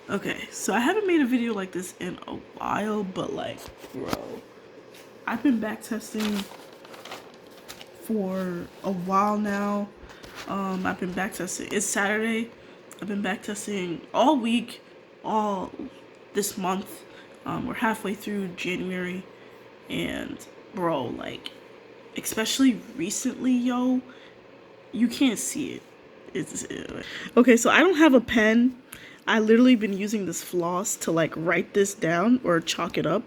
Okay, so I haven't made a video like this in a while, but like, bro, I've been back testing for a while now. I've been back testing. It's Saturday. I've been back testing all week, all this month. We're halfway through January, and bro, like, especially recently, yo, you can't see it. Okay, so I don't have a pen. I literally been using this floss to like write this down or chalk it up.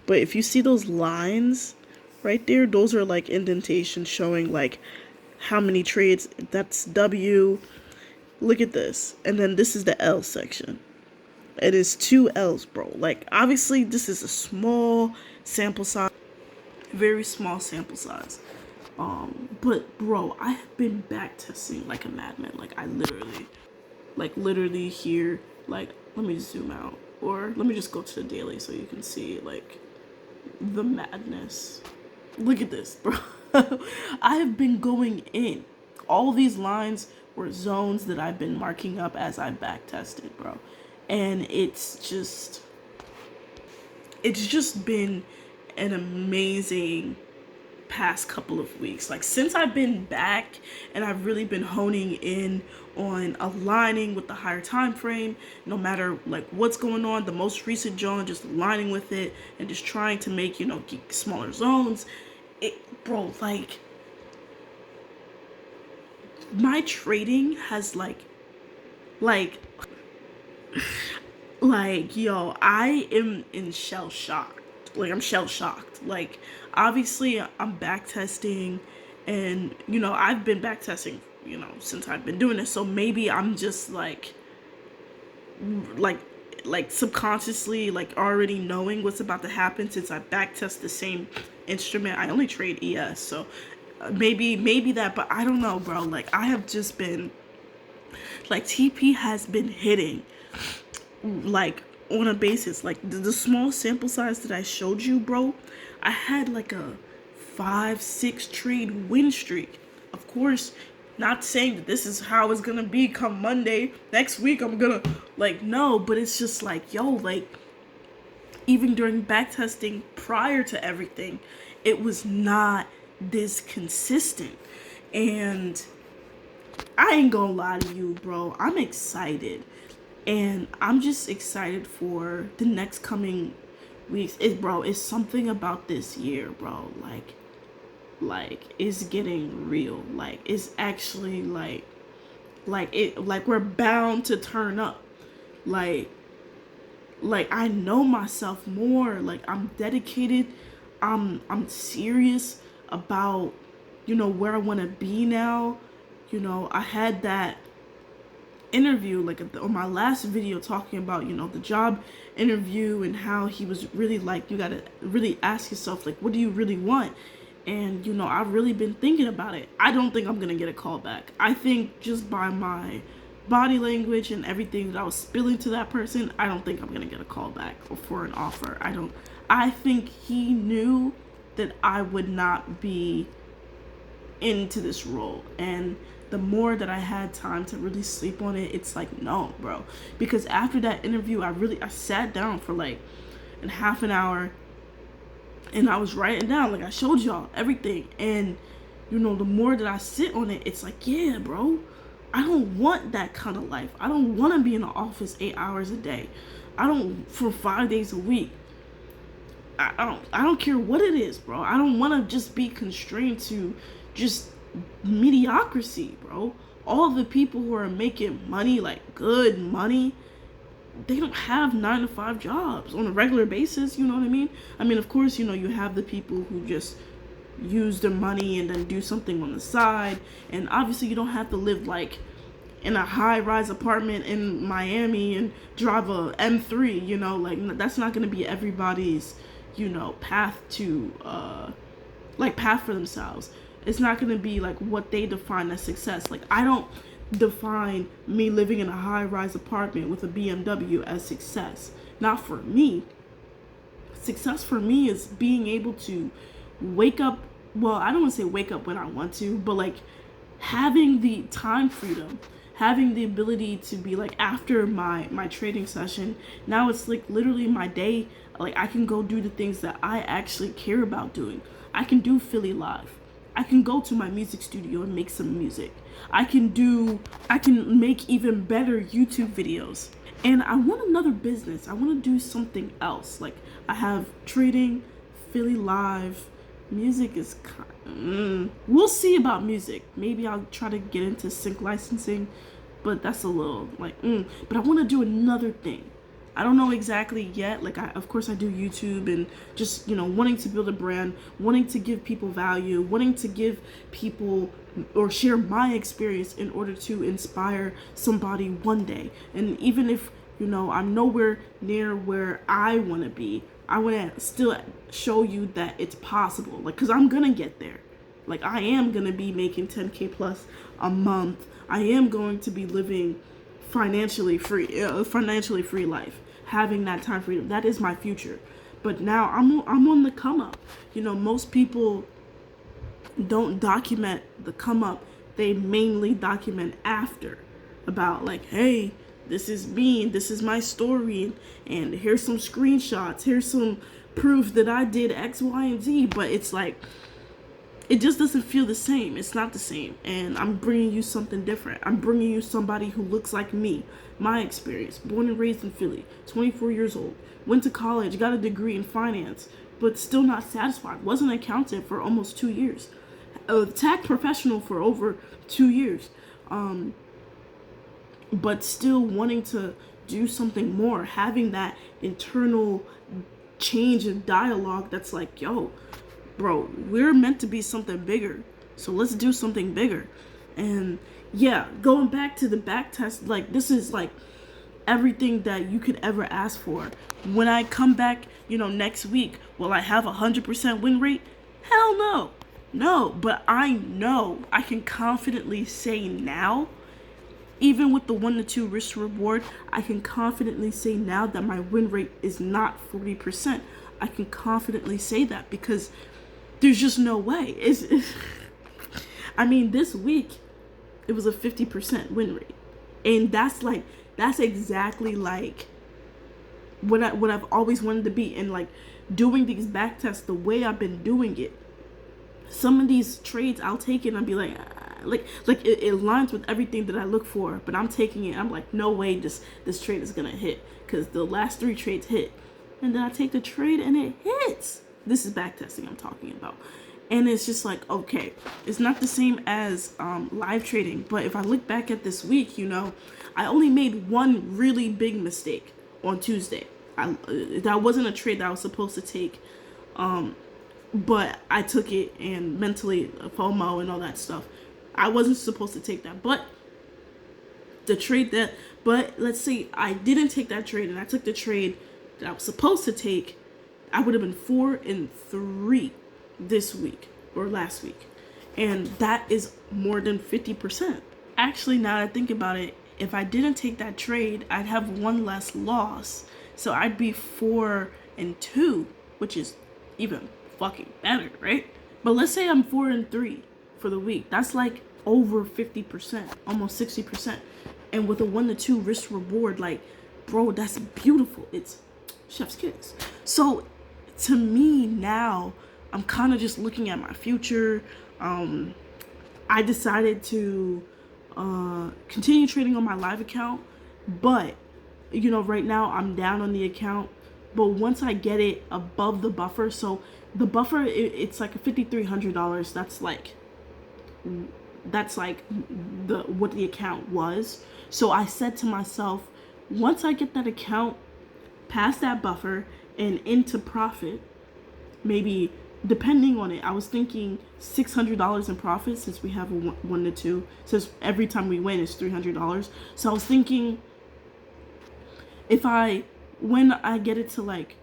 But if you see those lines right there, those are like indentations showing like how many trades. That's W. Look at this. And then this is the L section. It is 2 L's, bro. Like, obviously, this is a small sample size. Very small sample size. But bro, I have been back testing like a madman. Like, I literally here, like, let me zoom out. Or let me just go to the daily so you can see, like, the madness. Look at this, bro. I have been going in. All these lines were zones that I've been marking up as I back tested, bro. And it's just been an amazing past couple of weeks. Like, since I've been back and I've really been honing in on aligning with the higher time frame, no matter like what's going on, the most recent zone, just aligning with it and just trying to make, smaller zones. Bro, like, my trading has like yo, I am in shell shocked. Like, I'm shell shocked. Like, obviously, I'm back testing, and I've been back testing, since I've been doing this. So maybe I'm just like, subconsciously, like, already knowing what's about to happen since I back test the same instrument. I only trade ES, so maybe that, but I don't know, bro. Like, I have just been like, TP has been hitting like on a basis, like the small sample size that I showed you, bro. I had like a 5-6 trade win streak. Of course, not saying that this is how it's gonna be come Monday next week. I'm gonna no, but it's just like, yo, like, even during back testing prior to everything, it was not this consistent. And I ain't gonna lie to you, bro, I'm excited. And I'm just excited for the next coming weeks. It's something about this year, bro. Like it's getting real. Like, it's actually like we're bound to turn up. Like I know myself more. Like, I'm dedicated. I'm serious about, where I want to be now. I had that interview like on my last video talking about the job interview and how he was really like, you gotta really ask yourself, like, what do you really want? And I've really been thinking about it. I don't think I'm gonna get a call back. I think just by my body language and everything that I was spilling to that person, I don't think I'm gonna get a call back or for an offer. I think he knew that I would not be into this role. And the more that I had time to really sleep on it, it's like, no, bro. Because after that interview, I sat down for like a half an hour and I was writing down, like I showed y'all, everything. And the more that I sit on it, it's like, yeah, bro, I don't want that kind of life. I don't want to be in the office 8 hours a day. For 5 days a week. I don't care what it is, bro. I don't want to just be constrained to just mediocrity, bro. All the people who are making money, like good money, they don't have 9-to-5 jobs on a regular basis. You know what I mean? I mean, of course, you have the people who just use their money and then do something on the side. And obviously, you don't have to live like in a high-rise apartment in Miami and drive a M3. Like, that's not gonna be everybody's path to path for themselves. It's not going to be like what they define as success. Like, I don't define me living in a high-rise apartment with a BMW as success. Not for me. Success for me is being able to wake up, well, I don't want to say wake up when I want to, but like having the time freedom, having the ability to be like, after my trading session, now it's like literally my day. Like, I can go do the things that I actually care about doing. I can do Philly Live. I can go to my music studio and make some music. I can make even better YouTube videos. And I want another business. I want to do something else. Like, I have trading, Philly Live, music is we'll see about music. Maybe I'll try to get into sync licensing, but that's a little like but I want to do another thing. I don't know exactly yet. Like, of course I do YouTube, and just, wanting to build a brand, wanting to give people value, wanting to give people or share my experience in order to inspire somebody one day. And even if, I'm nowhere near where I want to be, I want to still show you that it's possible. Like, because I'm going to get there. Like, I am going to be making 10K plus a month. I am going to be living financially free life, having that time freedom. That is my future. But now I'm on the come up. Most people don't document the come up. They mainly document after, about like, hey, this is me, and this is my story, and here's some screenshots, here's some proof that I did X, Y, and Z. But it's like, it just doesn't feel the same. It's not the same. And I'm bringing you something different. I'm bringing you somebody who looks like me. My experience. Born and raised in Philly. 24 years old. Went to college. Got a degree in finance. But still not satisfied. Wasn't an accountant for almost 2 years. A tax professional for over 2 years. But still wanting to do something more. Having that internal change of dialogue that's like, yo, bro, we're meant to be something bigger, so let's do something bigger. And yeah, going back to the back test, like, this is like everything that you could ever ask for. When I come back, next week, will I have 100% win rate? Hell no. But I know I can confidently say now, even with the 1 to 2 risk to reward, I can confidently say now that my win rate is not 40%. I can confidently say that because there's just no way. I mean, this week, it was a 50% win rate. And that's exactly like what I've always wanted to be. And like, doing these back tests the way I've been doing it, some of these trades I'll take it and I'll be like, it aligns with everything that I look for, but I'm taking it, I'm like, no way this trade is gonna hit, because the last 3 trades hit. And then I take the trade and it hits. This is backtesting I'm talking about. And it's just like, okay, it's not the same as live trading. But if I look back at this week, I only made one really big mistake on Tuesday. That wasn't a trade that I was supposed to take. But I took it, and mentally, FOMO and all that stuff. I wasn't supposed to take that. But let's say I didn't take that trade and I took the trade that I was supposed to take, I would have been 4-3 this week or last week. And that is more than 50%. Actually, now that I think about it, if I didn't take that trade, I'd have one less loss. So I'd be 4-2, which is even fucking better, right? But let's say I'm 4-3 for the week. That's like over 50%, almost 60%. And with a 1 to 2 risk reward, like, bro, that's beautiful. It's chef's kiss. So to me now, I'm kind of just looking at my future. I decided to continue trading on my live account, but right now I'm down on the account. But once I get it above the buffer, so the buffer, it's like $5,300. That's like what the account was. So I said to myself, once I get that account past that buffer and into profit, maybe, depending on it, I was thinking $600 in profit, since we have a 1 to 2, since every time we win is $300. So I was thinking, when I get it to like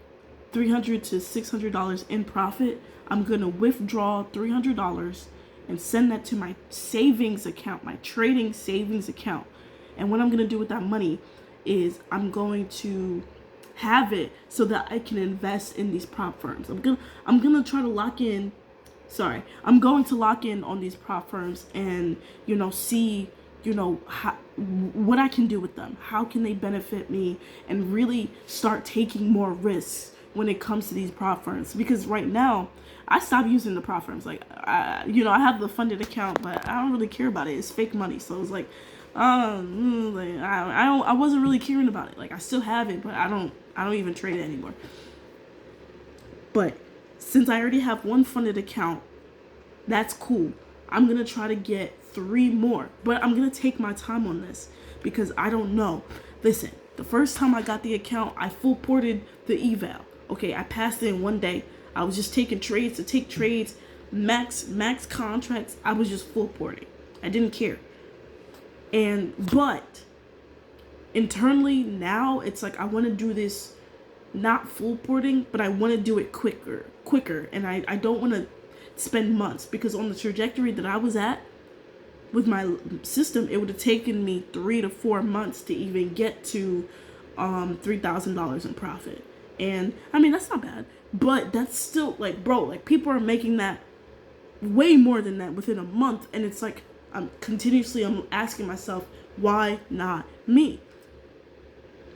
$300 to $600 in profit, I'm gonna withdraw $300 and send that to my savings account, my trading savings account. And what I'm gonna do with that money is I'm going to have it so that I can invest in these prop firms. I'm gonna try to lock in. I'm going to lock in on these prop firms and see what I can do with them. How can they benefit me, and really start taking more risks when it comes to these prop firms? Because right now, I stopped using the prop firms. Like, I have the funded account, but I don't really care about it. It's fake money, so it's like, I wasn't really caring about it. Like, I still have it, but I don't even trade it anymore. But since I already have one funded account, that's cool. I'm going to try to get 3 more. But I'm going to take my time on this because I don't know. Listen, the first time I got the account, I full ported the eval. Okay, I passed it in one day. I was just taking trades to take trades, max contracts. I was just full porting. I didn't care. But internally now, it's like I want to do this not full porting, but I want to do it quicker. And I don't want to spend months, because on the trajectory that I was at with my system, it would have taken me 3 to 4 months to even get to $3,000 in profit. And I mean, that's not bad, but that's still like, bro, like people are making that way more than that within a month. And it's like, I'm asking myself, why not me?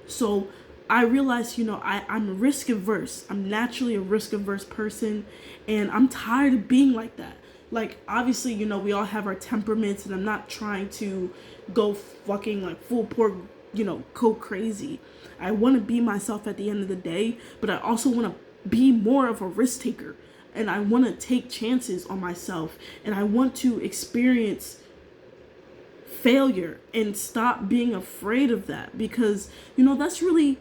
So I realized, I'm risk averse. I'm naturally a risk averse person, and I'm tired of being like that. Like, obviously, we all have our temperaments, and I'm not trying to go fucking like full port, go crazy. I want to be myself at the end of the day, but I also want to be more of a risk taker, and I want to take chances on myself, and I want to experience failure and stop being afraid of that, because that's really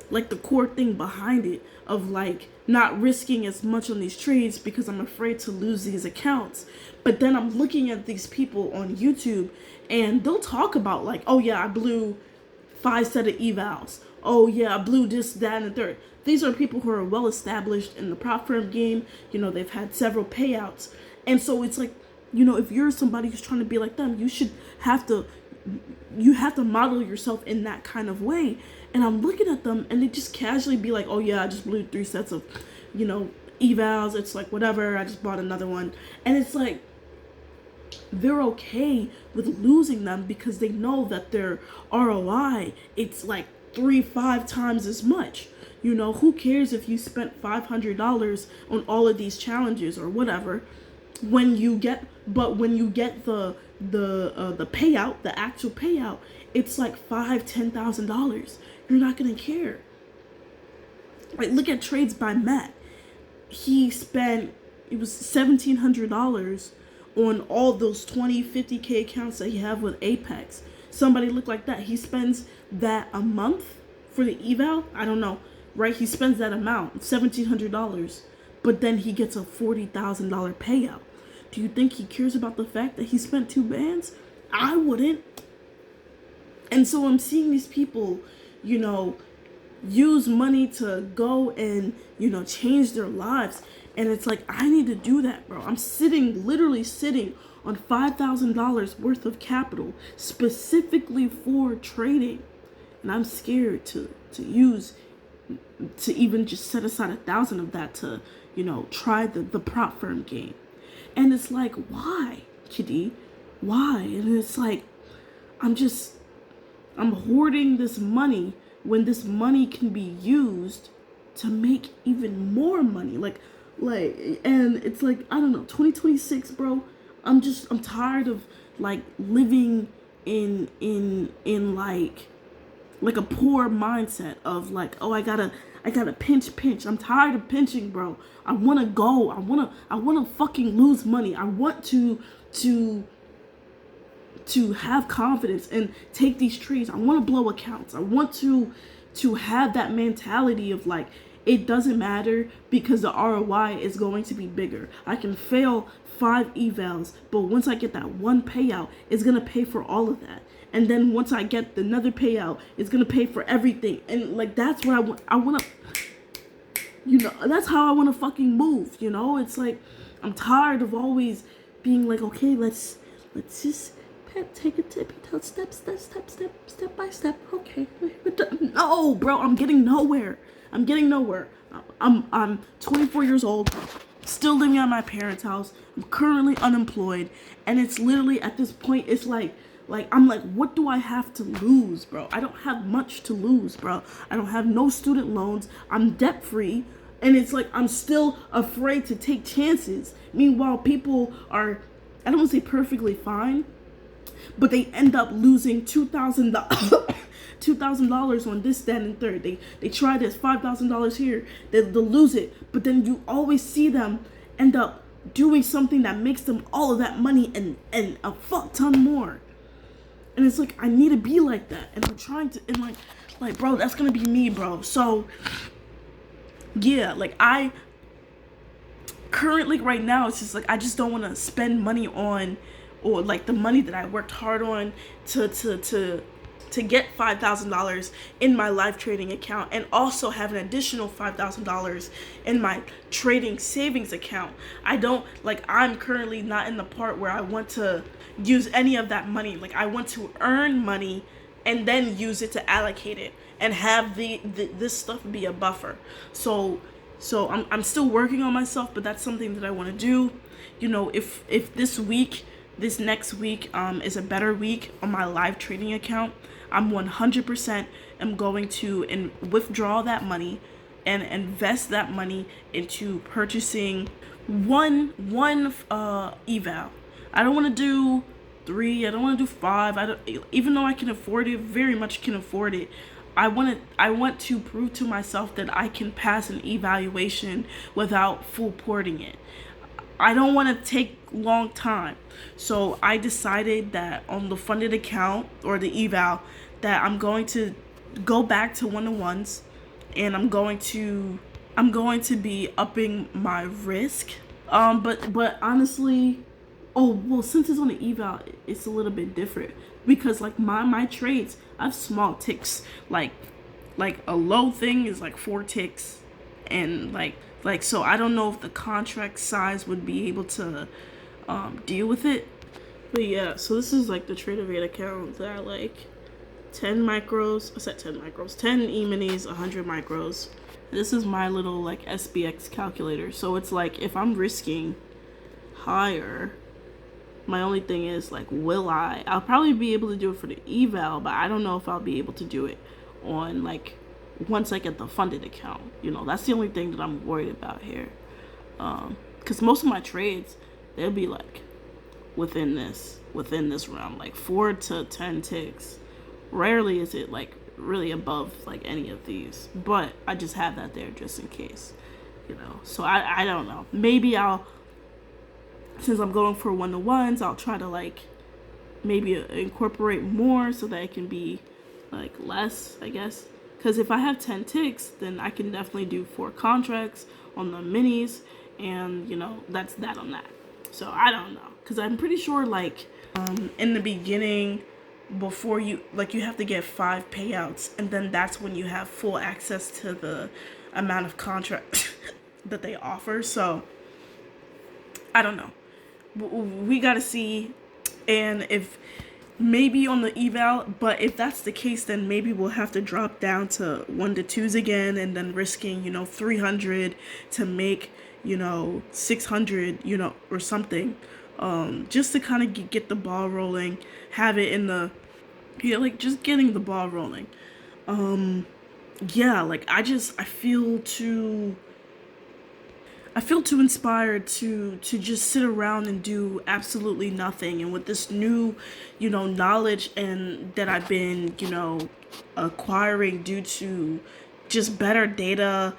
like the core thing behind it, of like not risking as much on these trades because I'm afraid to lose these accounts. But then I'm looking at these people on YouTube, and they'll talk about like, oh yeah, I blew 5 set of evals. Oh yeah, I blew this, that, and the third. These are people who are well established in the prop firm game. They've had several payouts. And so it's like, if you're somebody who's trying to be like them, you have to model yourself in that kind of way. And I'm looking at them, and they just casually be like, oh yeah, I just blew 3 sets of, evals. It's like, whatever, I just bought another one. And it's like, they're okay with losing them because they know that their ROI, it's like 3-5 times as much. Who cares if you spent $500 on all of these challenges or whatever, when you get the payout, the actual payout, it's like $5,000-$10,000. You're not gonna care. Like, look at trades by Matt. It was $1,700 on all those 20, 50K accounts that he have with Apex. Somebody look like that. He spends that a month for the eval. I don't know, right? He spends that amount, $1,700, but then he gets a $40,000 payout. Do you think he cares about the fact that he spent 2 bands? I wouldn't. And so I'm seeing these people, use money to go and, change their lives. And it's like, I need to do that, bro. I'm literally sitting on $5,000 worth of capital specifically for trading. And I'm scared to even just set aside 1,000 of that to, try the prop firm game. And it's like, why, Kitty? Why? And it's like, I'm hoarding this money when this money can be used to make even more money. And it's like, I don't know, 2026, bro. I'm tired of like living in like a poor mindset of like, oh, I gotta pinch. I'm tired of pinching, bro. I wanna go. I wanna fucking lose money. I want to have confidence and take these trades. I want to blow accounts. I want to have that mentality of like, it doesn't matter because the ROI is going to be bigger. I can fail 5 evals, but once I get that one payout, it's going to pay for all of that. And then once I get another payout, it's going to pay for everything. And like, that's what I want to, that's how I want to fucking move. It's like, I'm tired of always being like, okay, let's just take a tippy toe, step by step. Okay. No, bro, I'm getting nowhere. I'm 24 years old. still living at my parents' house. I'm currently unemployed, and it's literally at this point, it's like I'm like, what do I have to lose, bro? I don't have much to lose, bro. I don't have no student loans. I'm debt free, and it's like I'm still afraid to take chances. Meanwhile, people are, I don't want to say perfectly fine, but they end up losing $2,000 on this, that, and third. They try this $5,000 here, they'll lose it, but then you always see them end up doing something that makes them all of that money and a fuck ton more. And it's like, I need to be like that, and I'm trying to, and like bro, that's gonna be me, bro. So yeah, like I currently right now, it's just like I just don't want to spend money on, or like the money that I worked hard on to get $5,000 in my live trading account, and also have an additional $5,000 in my trading savings account. I don't, like, I'm currently not in the part where I want to use any of that money. Like, I want to earn money and then use it to allocate it and have this stuff be a buffer. So I'm still working on myself, but that's something that I want to do. You know, if this next week is a better week on my live trading account, I'm 100% am going to withdraw that money and invest that money into purchasing one eval. I don't want to do 3. I don't want to do 5. I don't, even though I can afford it, very much can afford it. I want to prove to myself that I can pass an evaluation without full porting it. I don't want to take long time. So I decided that on the funded account, or the eval, that I'm going to go back to 1-to-1s, and I'm going to be upping my risk. But honestly, oh well, since it's on the eval, it's a little bit different, because like my trades, I have small ticks. Like a low thing is like 4 ticks, and like so I don't know if the contract size would be able to deal with it. But yeah, so this is like the TraderVate account that I like. 10 micros. I said 10 micros. 10 e-minis, 100 micros. This is my little like SBX calculator. So it's like, if I'm risking higher, my only thing is like, I'll probably be able to do it for the eval, but I don't know if I'll be able to do it on like once I get the funded account. You know, that's the only thing that I'm worried about here. Because most of my trades, they'll be like within this realm, like 4 to 10 ticks. Rarely is it like really above like any of these, but I just have that there just in case, you know. So I don't know, maybe since I'm going for 1-to-1s, I'll try to like maybe incorporate more so that it can be like less, I guess. Because if I have 10 ticks, then I can definitely do 4 contracts on the minis, and you know, that's that on that. So I don't know, because I'm pretty sure like in the beginning, before you have to get 5 payouts, and then that's when you have full access to the amount of contracts that they offer. So I don't know, we gotta see. And if maybe on the eval, but if that's the case, then maybe we'll have to drop down to 1-to-2s again, and then risking, you know, 300 to make, you know, 600, you know, or something, just to kind of get the ball rolling, have it in the, yeah, like just getting the ball rolling. Yeah, like I feel too inspired to just sit around and do absolutely nothing. And with this new, you know, knowledge and that I've been, you know, acquiring due to just better data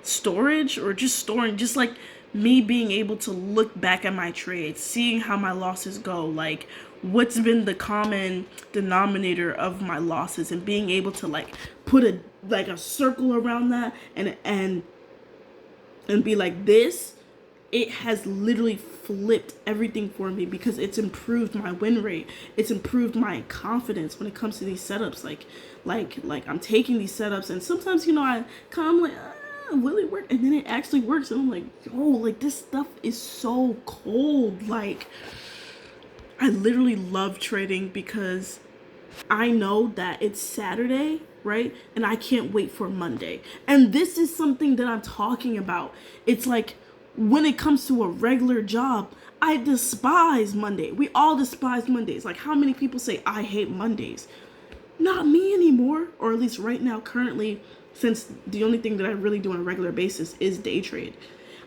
storage, or just storing, just like me being able to look back at my trades, seeing how my losses go, like what's been the common denominator of my losses, and being able to like put a circle around that, and be like, this, it has literally flipped everything for me, because it's improved my win rate. It's improved my confidence when it comes to these setups. Like I'm taking these setups, and sometimes, you know, I kind of like, will it work? And then it actually works, and I'm like, yo, like this stuff is so cold. Like I literally love trading, because I know that it's Saturday, right? And I can't wait for Monday. And this is something that I'm talking about. It's like when it comes to a regular job, I despise Monday. We all despise Mondays. Like, how many people say, I hate Mondays? Not me anymore, or at least right now, currently, since the only thing that I really do on a regular basis is day trade.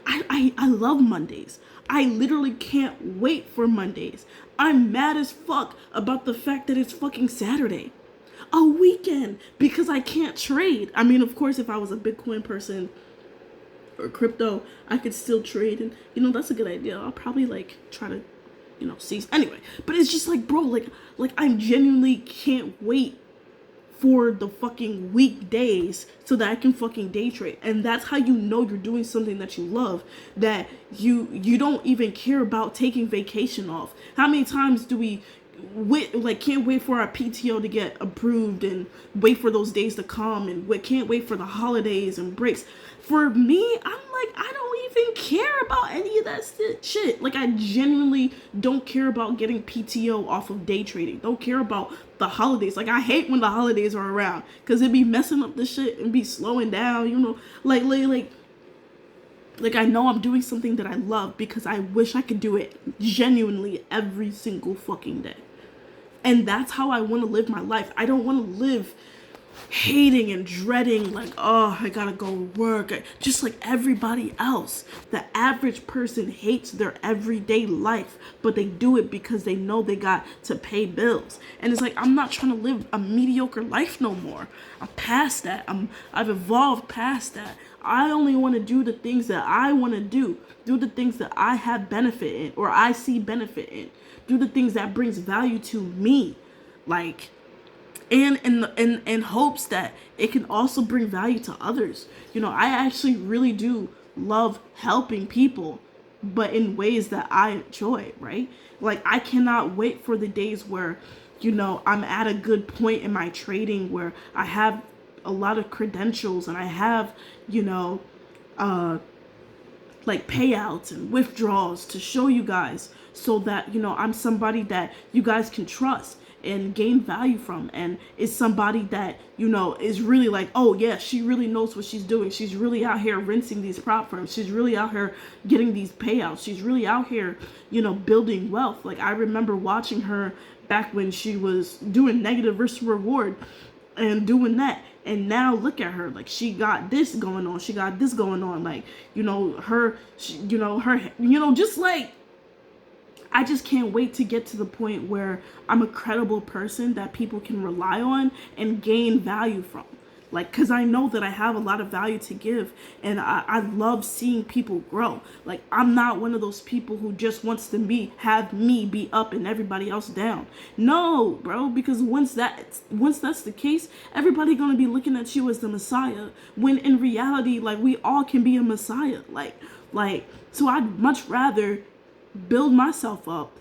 I love Mondays. I literally can't wait for Mondays. I'm mad as fuck about the fact that it's fucking Saturday. A weekend, because I can't trade. I mean, of course, if I was a Bitcoin person or crypto, I could still trade, and that's a good idea. I'll probably like try to see anyway. But it's just like, bro, like I genuinely can't wait for the fucking weekdays so that I can fucking day trade. And that's how you know you're doing something that you love, that you don't even care about taking vacation off. How many times do we can't wait for our PTO to get approved and wait for those days to come, and can't wait for the holidays and breaks? For me, I'm like, I don't even care about any of that shit. Like, I genuinely don't care about getting PTO off of day trading. Don't care about the holidays. Like, I hate when the holidays are around, because it be messing up the shit and be slowing down, like I know I'm doing something that I love, because I wish I could do it genuinely every single fucking day. And that's how I want to live my life. I don't want to live hating and dreading, like, oh, I gotta go work, just like everybody else. The average person hates their everyday life, but they do it because they know they got to pay bills. And it's like, I'm not trying to live a mediocre life no more. I'm past that. I've evolved past that. I only want to do the things that I want to do the things that I have benefit in, or I see benefit in, do the things that brings value to me, like, and in hopes that it can also bring value to others. I actually really do love helping people, but in ways that I enjoy, right? Like, I cannot wait for the days where, I'm at a good point in my trading, where I have a lot of credentials, and I have, like payouts and withdrawals to show you guys, so that, I'm somebody that you guys can trust and gain value from, and is somebody that, is really like, oh yeah, she really knows what she's doing. She's really out here rinsing these prop firms. She's really out here getting these payouts. She's really out here, building wealth. Like, I remember watching her back when she was doing negative risk reward and doing that. And now look at her, like, she got this going on. She got this going on. Like, just like, I just can't wait to get to the point where I'm a credible person that people can rely on and gain value from. Like, because I know that I have a lot of value to give, and I love seeing people grow. Like, I'm not one of those people who just wants to have me be up and everybody else down. No, bro, because once that's the case, everybody gonna be looking at you as the Messiah, when in reality, like, we all can be a Messiah. Like, so I'd much rather build myself up,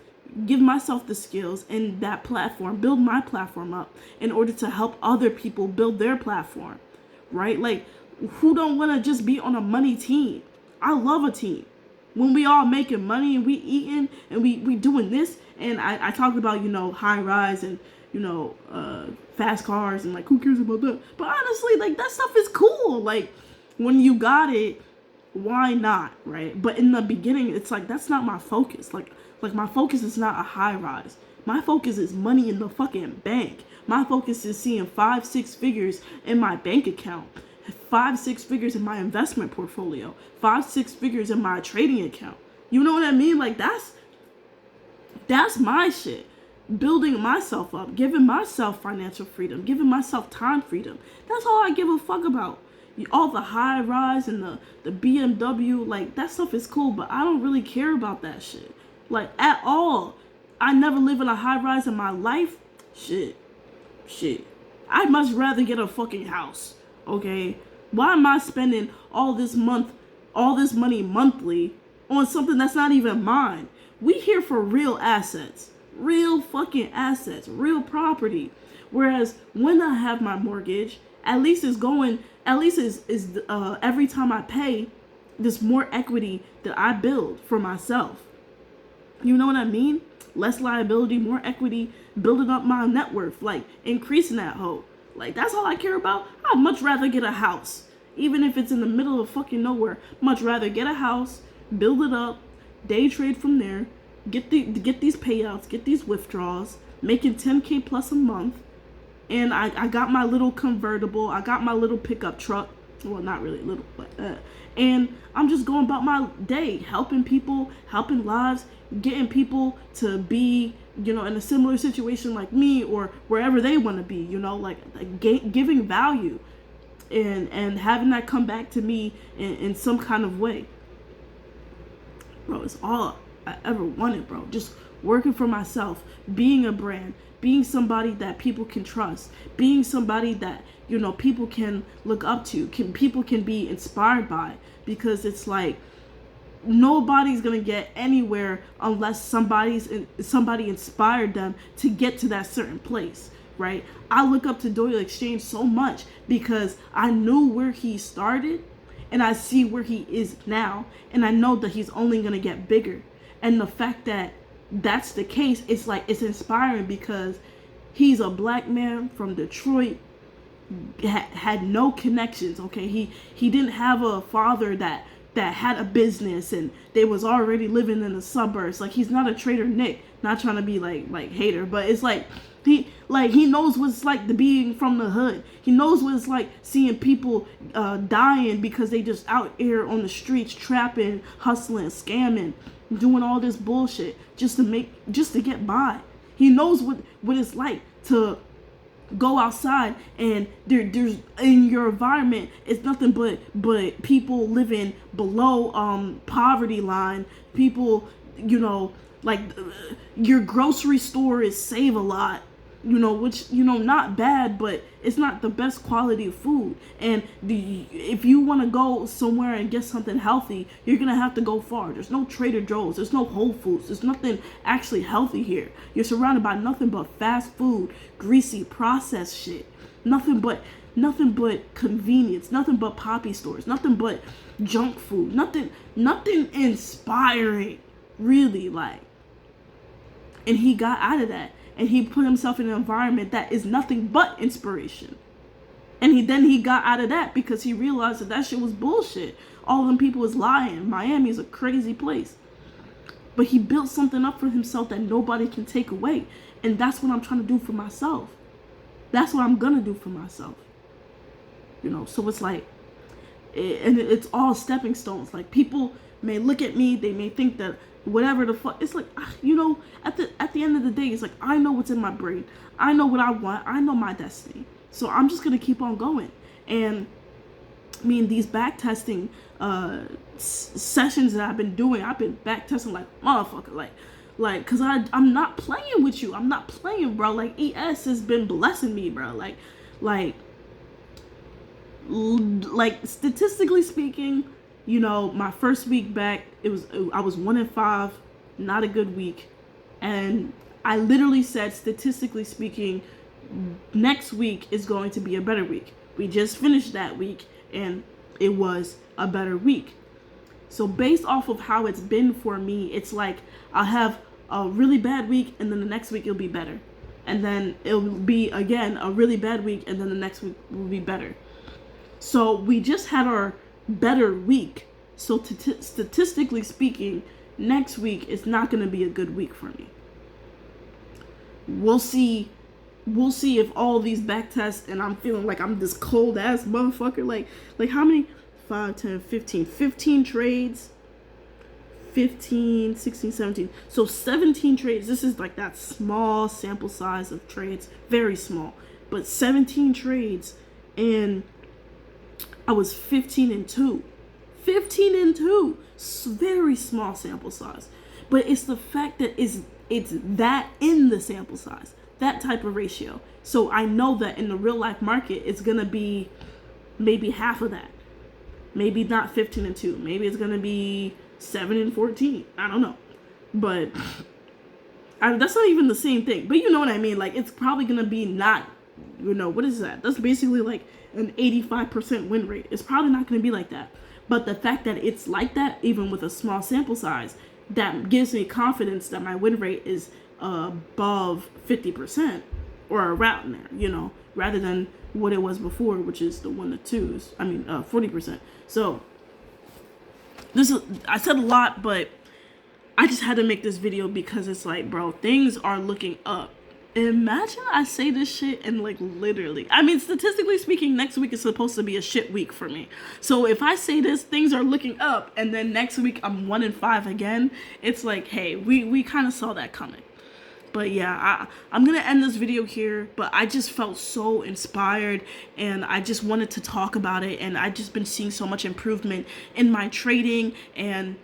give myself the skills and that platform, build my platform up in order to help other people build their platform, right? Like, who don't want to just be on a money team? I love a team. When we all making money and we eating and we doing this, and I talked about, high rise and, fast cars, and like, who cares about that? But honestly, like, that stuff is cool. Like, when you got it, why not, right? But in the beginning, it's like, that's not my focus. Like my focus is not a high rise. My focus is money in the fucking bank. My focus is seeing 5-6 figures in my bank account, 5-6 figures in my investment portfolio, 5-6 figures in my trading account. You know what I mean? Like, that's my shit. Building myself up, giving myself financial freedom, giving myself time freedom. That's all I give a fuck about. All the high rise and the BMW, like, that stuff is cool, but I don't really care about that shit, like, at all. I never live in a high rise in my life. Shit. I'd much rather get a fucking house, okay? Why am I spending all this money monthly on something that's not even mine? We here for real assets, real fucking assets, real property. Whereas when I have my mortgage, at least every time I pay, there's more equity that I build for myself. You know what I mean? Less liability, more equity, building up my net worth, like, increasing that hoe. Like, that's all I care about. I'd much rather get a house, even if it's in the middle of fucking nowhere. Much rather get a house, build it up, day trade from there, get these payouts, get these withdrawals, making 10K plus a month. And I got my little convertible, I got my little pickup truck. Well, not really little, but and I'm just going about my day, helping people, helping lives, getting people to be, in a similar situation like me or wherever they want to be, like giving value and having that come back to me in some kind of way. Bro, it's all I ever wanted, bro. Just working for myself, being a brand, being somebody that people can trust, being somebody that, people can look up to, people can be inspired by, because it's like nobody's gonna get anywhere unless somebody inspired them to get to that certain place, right? I look up to Doyle Exchange so much because I knew where he started and I see where he is now, and I know that he's only gonna get bigger. And the fact that that's the case, it's like, it's inspiring because he's a black man from Detroit, had no connections. Okay, he didn't have a father that had a business and they was already living in the suburbs. Like, he's not a Trader Nick, not trying to be like hater, but it's like he knows what it's like to being from the hood. He knows what it's like seeing people dying because they just out here on the streets trapping, hustling, scamming, doing all this bullshit just to get by. He knows what it's like to go outside and there's in your environment, it's nothing but people living below poverty line. People, like your grocery store is Save a Lot, which, not bad, but it's not the best quality of food. And if you want to go somewhere and get something healthy, you're going to have to go far. There's no Trader Joe's. There's no Whole Foods. There's nothing actually healthy here. You're surrounded by nothing but fast food, greasy, processed shit. Nothing but convenience. Nothing but poppy stores. Nothing but junk food. Nothing inspiring, really, like. And he got out of that. And he put himself in an environment that is nothing but inspiration. And he got out of that because he realized that shit was bullshit. All of them people was lying. Miami is a crazy place. But he built something up for himself that nobody can take away. And that's what I'm trying to do for myself. That's what I'm going to do for myself. So it's like, and it's all stepping stones. Like, people may look at me, they may think that whatever the fuck, it's like, at the end of the day, it's like, I know what's in my brain. I know what I want. I know my destiny. So I'm just going to keep on going. And I mean, these back testing sessions that I've been doing, I've been back testing like motherfucker, like, cause I'm not playing with you. I'm not playing, bro. Like, ES has been blessing me, bro. Like statistically speaking, my first week back, I was 1-5, not a good week. And I literally said, statistically speaking, next week is going to be a better week. We just finished that week and it was a better week. So based off of how it's been for me, it's like I'll have a really bad week and then the next week it'll be better. And then it'll be again a really bad week and then the next week will be better. So we just had our better week. So statistically speaking, next week is not going to be a good week for me. We'll see if all these back tests and I'm feeling like I'm this cold ass motherfucker. Like how many? 5, 10, 15 trades. 15, 16, 17. So 17 trades. This is like that small sample size of trades. Very small. But 17 trades and I was 15-2. 15-2. Very small sample size. But it's the fact that it's that in the sample size. That type of ratio. So I know that in the real life market, it's going to be maybe half of that. Maybe not 15-2. Maybe it's going to be 7-14. I don't know. But that's not even the same thing. But you know what I mean? Like, it's probably going to be not, what is that? That's basically like an 85% win rate. It's probably not going to be like that. But the fact that it's like that, even with a small sample size, that gives me confidence that my win rate is above 50% or around there, rather than what it was before, which is the 1 to 2s. I mean, 40%. So this is, I said a lot, but I just had to make this video because it's like, bro, things are looking up. Imagine I say this shit and like literally, I mean, statistically speaking, next week is supposed to be a shit week for me. So if I say this, things are looking up, and then next week I'm 1-5 again, it's like, hey, we kind of saw that coming. But yeah, I'm gonna end this video here, but I just felt so inspired, and I just wanted to talk about it, and I just been seeing so much improvement in my trading, and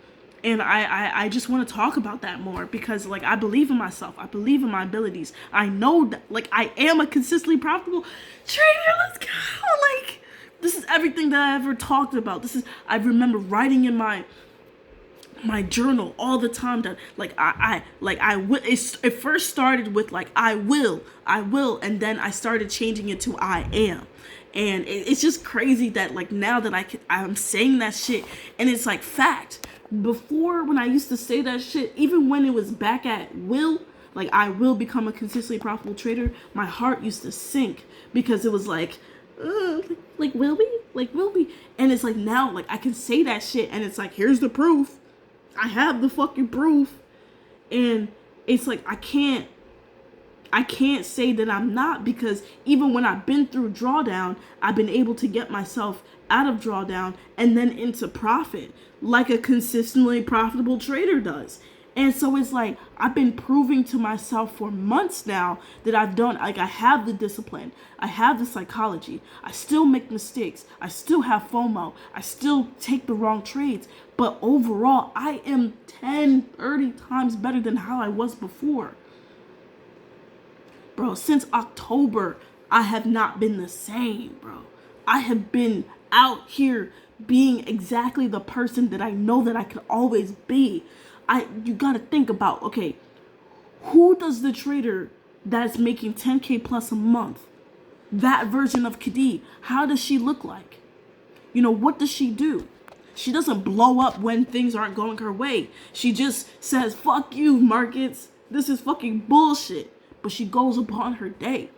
I just want to talk about that more because, like, I believe in myself. I believe in my abilities. I know that, like, I am a consistently profitable trader. Let's go. Like, this is everything that I ever talked about. I remember writing in my journal all the time that, like, I will. It first started with, like, I will. And then I started changing it to I am. And it's just crazy that, like, now that I'm saying that shit and it's like fact. Before, when I used to say that shit, even when it was back at will, like, I will become a consistently profitable trader, my heart used to sink because it was like, will we? Like, will we? And it's like, now, like, I can say that shit and it's like, here's the proof. I have the fucking proof. And it's like, I can't say that I'm not, because even when I've been through drawdown, I've been able to get myself out of drawdown and then into profit like a consistently profitable trader does. And so it's like, I've been proving to myself for months now that I've done, like, I have the discipline, I have the psychology, I still make mistakes, I still have FOMO, I still take the wrong trades, but overall, I am 10, 30 times better than how I was before. Bro, since October, I have not been the same, bro. I have been out here being exactly the person that I know that I could always be. You gotta think about, okay, who does the trader that's making 10K plus a month, that version of Khadi, how does she look like? You know, what does she do? She doesn't blow up when things aren't going her way. She just says, fuck you, markets. This is fucking bullshit. But she goes upon her day.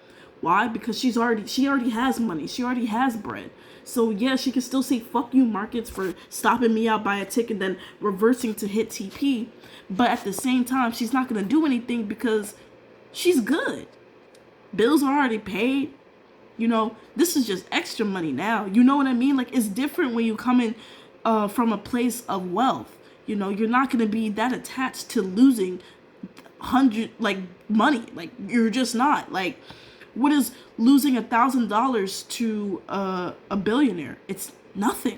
Why? Because she already has money. She already has bread. So yeah, she can still say fuck you, markets, for stopping me out by a tick and then reversing to hit TP. But at the same time, she's not gonna do anything because she's good. Bills are already paid. You know, this is just extra money now. You know what I mean? Like, it's different when you come in from a place of wealth. You know, you're not gonna be that attached to losing money. Like, you're just not. Like, what is losing $1,000 to a billionaire? It's nothing.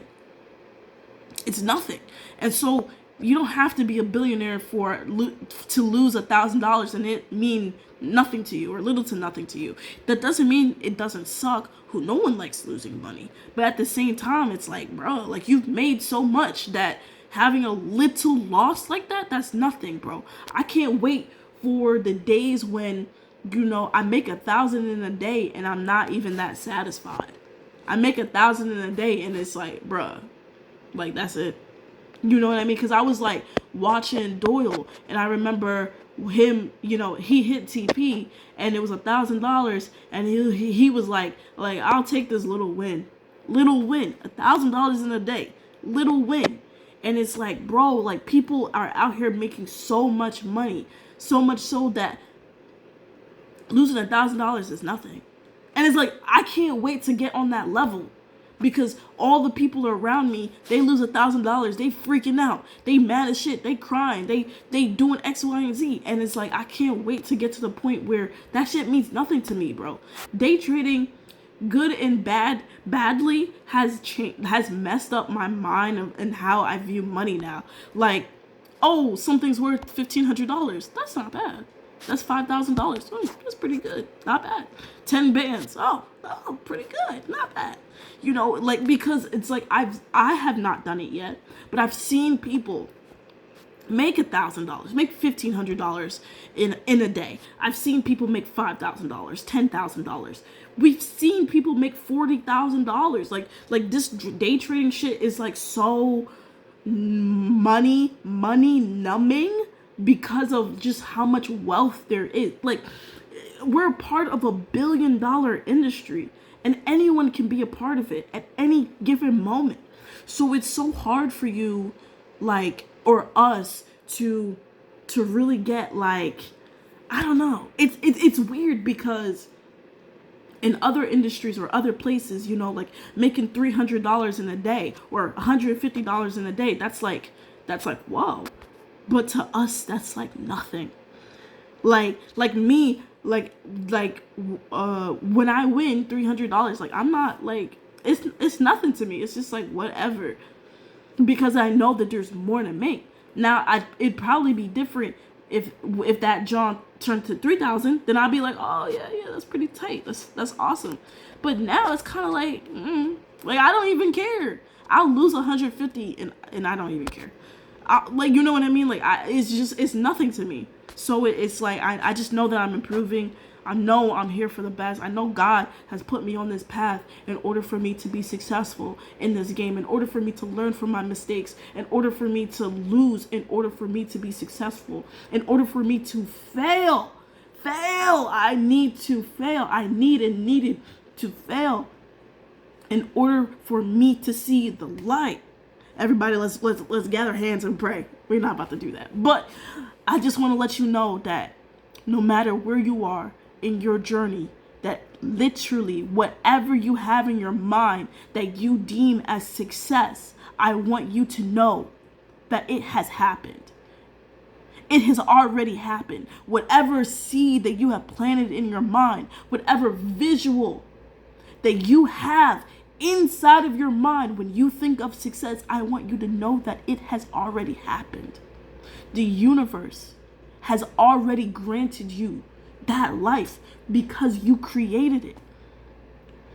It's nothing. And so you don't have to be a billionaire to lose $1,000 and it mean nothing to you or little to nothing to you. That doesn't mean it doesn't suck. No one likes losing money. But at the same time, it's like, bro, like, you've made so much that having a little loss like that, that's nothing, bro. I can't wait for the days when, you know, I make 1,000 in a day and I'm not even that satisfied. I make 1,000 in a day and it's like, bruh, like, that's it. You know what I mean? Because I was like watching Doyle and I remember him, you know, he hit TP and it was $1,000 and he was like, I'll take this little win, $1,000 in a day, little win. And it's like, bro, like, people are out here making so much money, so much so that losing $1,000 is nothing. And it's like, I can't wait to get on that level, because all the people around me, they lose $1,000, they freaking out, they mad as shit, they crying, they doing X, Y, and Z. And it's like, I can't wait to get to the point where that shit means nothing to me, bro. Day trading, good and badly, has messed up my mind and how I view money now. Like, oh, something's worth $1,500. That's not bad. That's $5,000. Oh, that's pretty good. Not bad. 10 bands. Oh, pretty good. Not bad. You know, like, because it's like, I have not done it yet, but I've seen people make $1,000, make $1,500 in a day. I've seen people make $5,000, $10,000. We've seen people make $40,000. Like this day trading shit is like so money numbing because of just how much wealth there is. Like, we're part of $1 billion industry and anyone can be a part of it at any given moment. So it's so hard for you like, or us to really get, like, I don't know. It's weird because in other industries or other places, you know, like making $300 in a day or $150 in a day, that's like whoa. But to us, that's like nothing. Like me, when I win $300, like I'm not like, it's nothing to me. It's just like whatever, because I know that there's more to make. Now, it'd probably be different if that John turned to 3,000, then I'd be like, oh yeah, that's pretty tight. That's awesome. But now it's kind of like I don't even care. I'll lose 150 and I don't even care. Like, you know what I mean? Like, it's nothing to me. So it's like I just know that I'm improving. I know I'm here for the best. I know God has put me on this path in order for me to be successful in this game, in order for me to learn from my mistakes, in order for me to lose, in order for me to be successful, in order for me to fail. I need to fail. I needed to fail in order for me to see the light. Everybody, let's gather hands and pray. We're not about to do that. But I just want to let you know that no matter where you are in your journey, that literally whatever you have in your mind that you deem as success, I want you to know that it has happened. It has already happened. Whatever seed that you have planted in your mind, whatever visual that you have inside of your mind when you think of success, I want you to know that it has already happened. The universe has already granted you that life because you created it.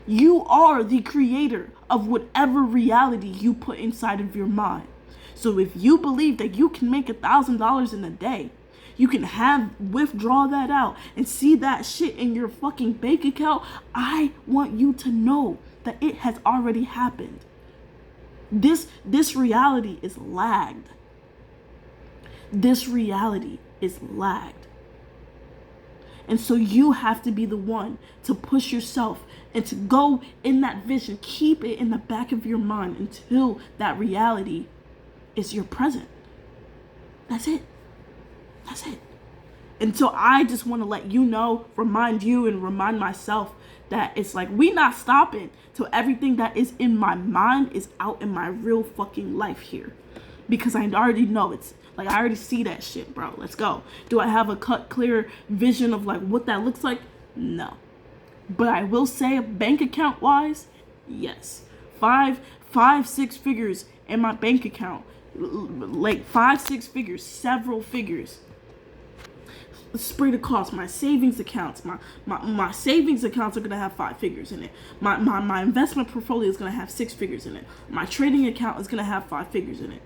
You are the creator of whatever reality you put inside of your mind. So if you believe that you can make $1,000 in a day, you can withdraw that out and see that shit in your fucking bank account, I want you to know that it has already happened. This reality is lagged. This reality is lagged. And so you have to be the one to push yourself and to go in that vision. Keep it in the back of your mind until that reality is your present. That's it. That's it. And so I just want to let you know, remind you and remind myself that it's like we not stopping till everything that is in my mind is out in my real fucking life here. Because I already know it's like, I already see that shit, bro. Let's go. Do I have a clear vision of like what that looks like? No. But I will say, bank account wise, yes. 6 figures in my bank account. Like 5, 6 figures, several figures. Spread across my savings accounts. My savings accounts are gonna have 5 figures in it. My investment portfolio is gonna have 6 figures in it. My trading account is gonna have 5 figures in it.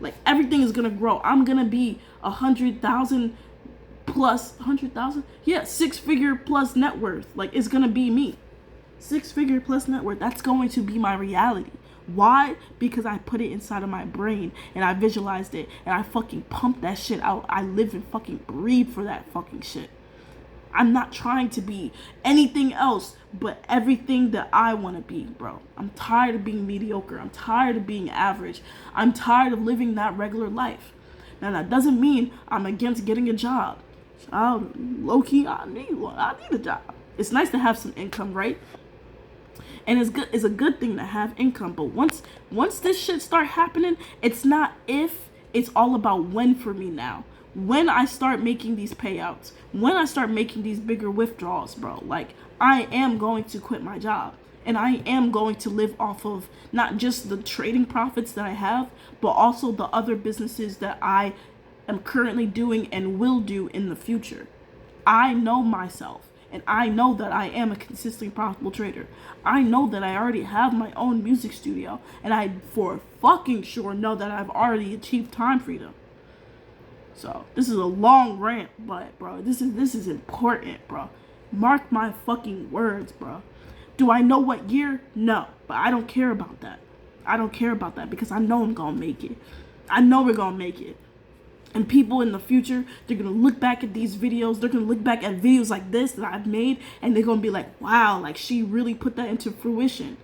Like, everything is gonna grow. I'm gonna be 100,000 plus 100,000. Yeah, 6-figure plus net worth. Like, it's gonna be me. 6-figure plus net worth. That's going to be my reality. Why? Because I put it inside of my brain and I visualized it and I fucking pumped that shit out. I live and fucking breathe for that fucking shit. I'm not trying to be anything else but everything that I want to be, bro. I'm tired of being mediocre. I'm tired of being average. I'm tired of living that regular life. Now, that doesn't mean I'm against getting a job. Low-key, I need one. I need a job. It's nice to have some income, right? And it's a good thing to have income. But once this shit start happening, it's not if, it's all about when for me now. When I start making these payouts, when I start making these bigger withdrawals, bro, like, I am going to quit my job. And I am going to live off of not just the trading profits that I have, but also the other businesses that I am currently doing and will do in the future. I know myself. And I know that I am a consistently profitable trader. I know that I already have my own music studio. And I for fucking sure know that I've already achieved time freedom. So, this is a long rant, but, bro, this is important, bro. Mark my fucking words, bro. Do I know what year? No. But I don't care about that. I don't care about that because I know I'm gonna make it. I know we're gonna make it. And people in the future, they're going to look back at these videos. They're going to look back at videos like this that I've made. And they're going to be like, wow, like she really put that into fruition.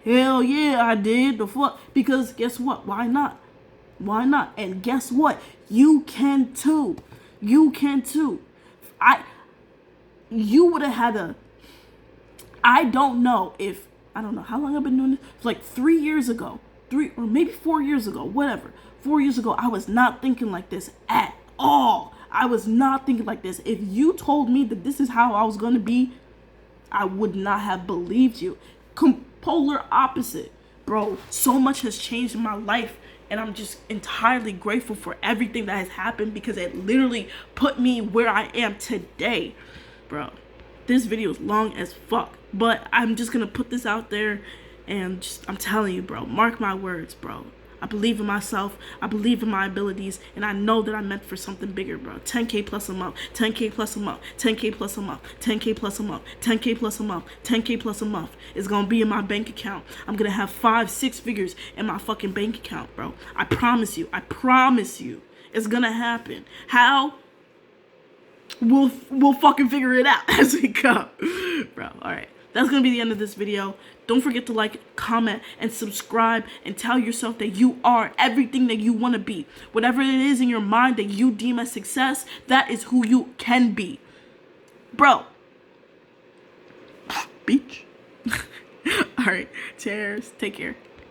Hell yeah, I did. The fuck? Because guess what? Why not? Why not? And guess what? You can too. You can too. You would have had I don't know how long I've been doing this. It's like 3 years ago, 4 years ago, whatever. 4 years ago, I was not thinking like this at all. I was not thinking like this. If you told me that this is how I was going to be, I would not have believed you. Polar opposite, bro. So much has changed in my life, and I'm just entirely grateful for everything that has happened because it literally put me where I am today, bro. This video is long as fuck, but I'm just gonna put this out there, and I'm telling you, bro, mark my words, bro. I believe in myself, I believe in my abilities, and I know that I'm meant for something bigger, bro. 10K plus a month, 10K plus a month, 10K plus a month, 10K plus a month, 10K plus a month, 10K plus a month is gonna be in my bank account. I'm gonna have 5-6 figures in my fucking bank account, bro. I promise you, it's gonna happen. How? We'll fucking figure it out as we go, bro. All right, that's gonna be the end of this video. Don't forget to like, comment, and subscribe, and tell yourself that you are everything that you want to be. Whatever it is in your mind that you deem as success, that is who you can be, bro. Beach. All right, cheers. Take care.